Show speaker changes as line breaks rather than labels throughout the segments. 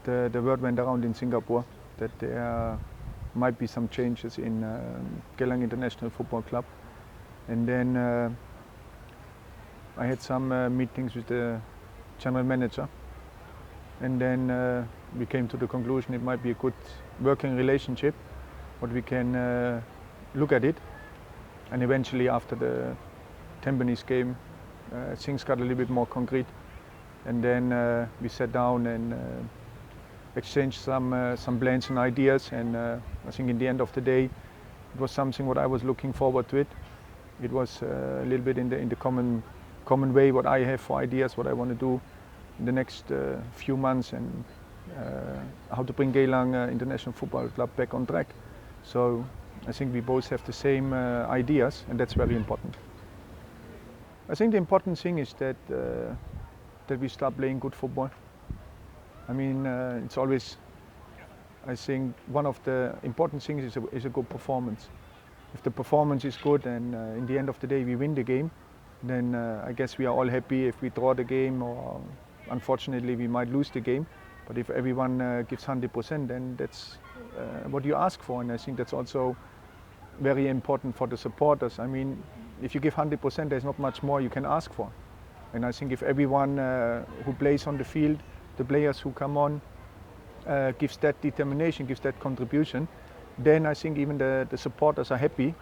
the word went around in Singapore that there might be some changes in Geylang International Football Club. And then I had some meetings with the general manager, and then we came to the conclusion it might be a good working relationship, but we can look at it. And eventually after the Tampines game, things got a little bit more concrete, and then we sat down and exchanged some plans and ideas, and I think in the end of the day it was something what I was looking forward to it. It was a little bit in the common way what I have for ideas, what I want to do in the next few months, and how to bring Geylang International Football Club back on track. So I think we both have the same ideas, and that's very important. I think the important thing is that we start playing good football. I mean, it's always, I think one of the important things is a good performance. If the performance is good and in the end of the day we win the game, then I guess we are all happy. If we draw the game, or unfortunately we might lose the game, but if everyone gives 100%, then that's what you ask for, and I think that's also very important for the supporters. I mean, if you give 100%, there's not much more you can ask for. And I think if everyone who plays on the field, the players who come on, gives that determination, gives that contribution, then I think even the supporters are happy,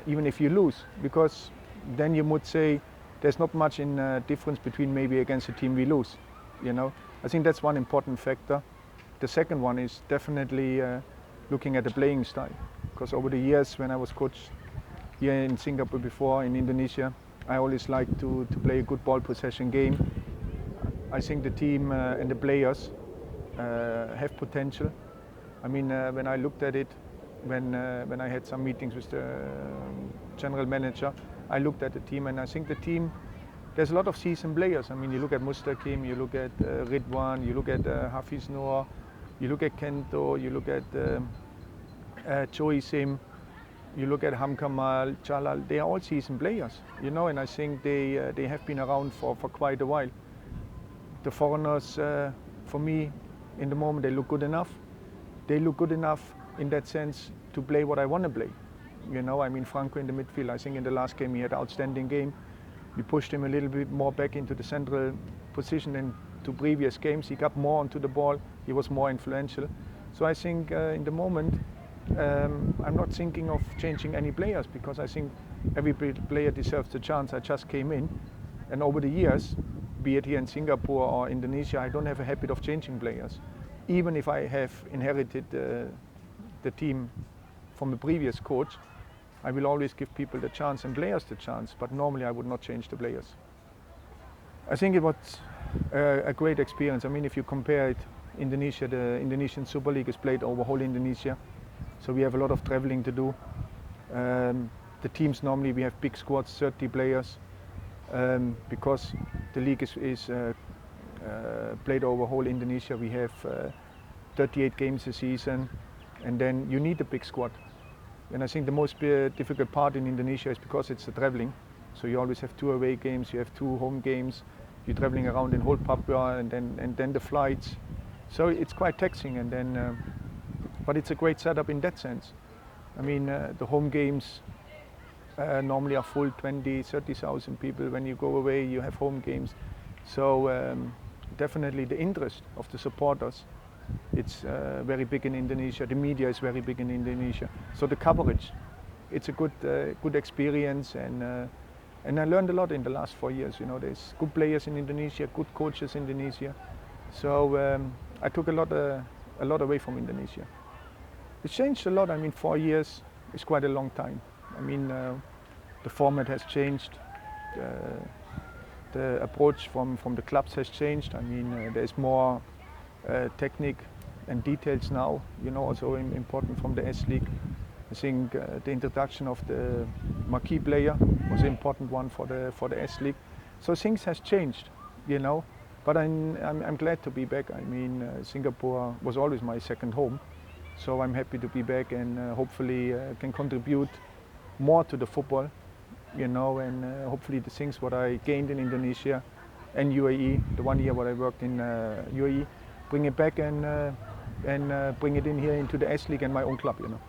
even if you lose, because then you would say there's not much in difference between maybe against a team we lose. You know, I think that's one important factor. The second one is definitely looking at the playing style, because over the years when I was coach here in Singapore before, in Indonesia, I always liked to play a good ball possession game. I think the team and the players have potential. I mean, when I looked at it, when I had some meetings with the general manager, I looked at the team, and I think the team, there's a lot of seasoned players. I mean, you look at Mustaqim, you look at Ridwan, you look at Hafiz Noor, you look at Kento, you look at Choi Sim, you look at Hamkamal, Jalal. They are all seasoned players, you know, and I think they have been around for quite a while. The foreigners, for me, in the moment, they look good enough. They look good enough in that sense to play what I want to play. You know, I mean, Franco in the midfield, I think in the last game he had an outstanding game. We pushed him a little bit more back into the central position than to previous games. He got more onto the ball, he was more influential. So I think in the moment, I'm not thinking of changing any players, because I think every player deserves a chance. I just came in, and over the years, be it here in Singapore or Indonesia, I don't have a habit of changing players. Even if I have inherited the team from the previous coach, I will always give people the chance and players the chance, but normally I would not change the players. I think it was a great experience. I mean, if you compare it, Indonesia, the Indonesian Super League is played over whole Indonesia, so we have a lot of traveling to do. The teams, normally we have big squads, 30 players, because the league is played over whole Indonesia. We have 38 games a season, and then you need a big squad. And I think the most difficult part in Indonesia is because it's the traveling. So you always have 2 away games, you have 2 home games, you're traveling around in whole Papua, and then the flights. So it's quite taxing, and then, but it's a great setup in that sense. I mean, the home games normally are full, 20, 30,000 people. When you go away, you have home games. So definitely the interest of the supporters, it's very big in Indonesia. The media is very big in Indonesia. So the coverage, it's a good experience, and I learned a lot in the last 4 years. You know, there's good players in Indonesia, good coaches in Indonesia. So I took a lot away from Indonesia. It's changed a lot. I mean, 4 years is quite a long time. I mean, the format has changed. The approach from the clubs has changed. I mean, there's more technique and details now, you know, also important from the S.League. I think the introduction of the marquee player was an important one for the S.League. So things has changed, you know, but I'm glad to be back. I mean, Singapore was always my second home, so I'm happy to be back, and hopefully can contribute more to the football, you know, and hopefully the things what I gained in Indonesia and UAE, the 1 year what I worked in UAE, bring it back and bring it in here into the S.League and my own club, you know.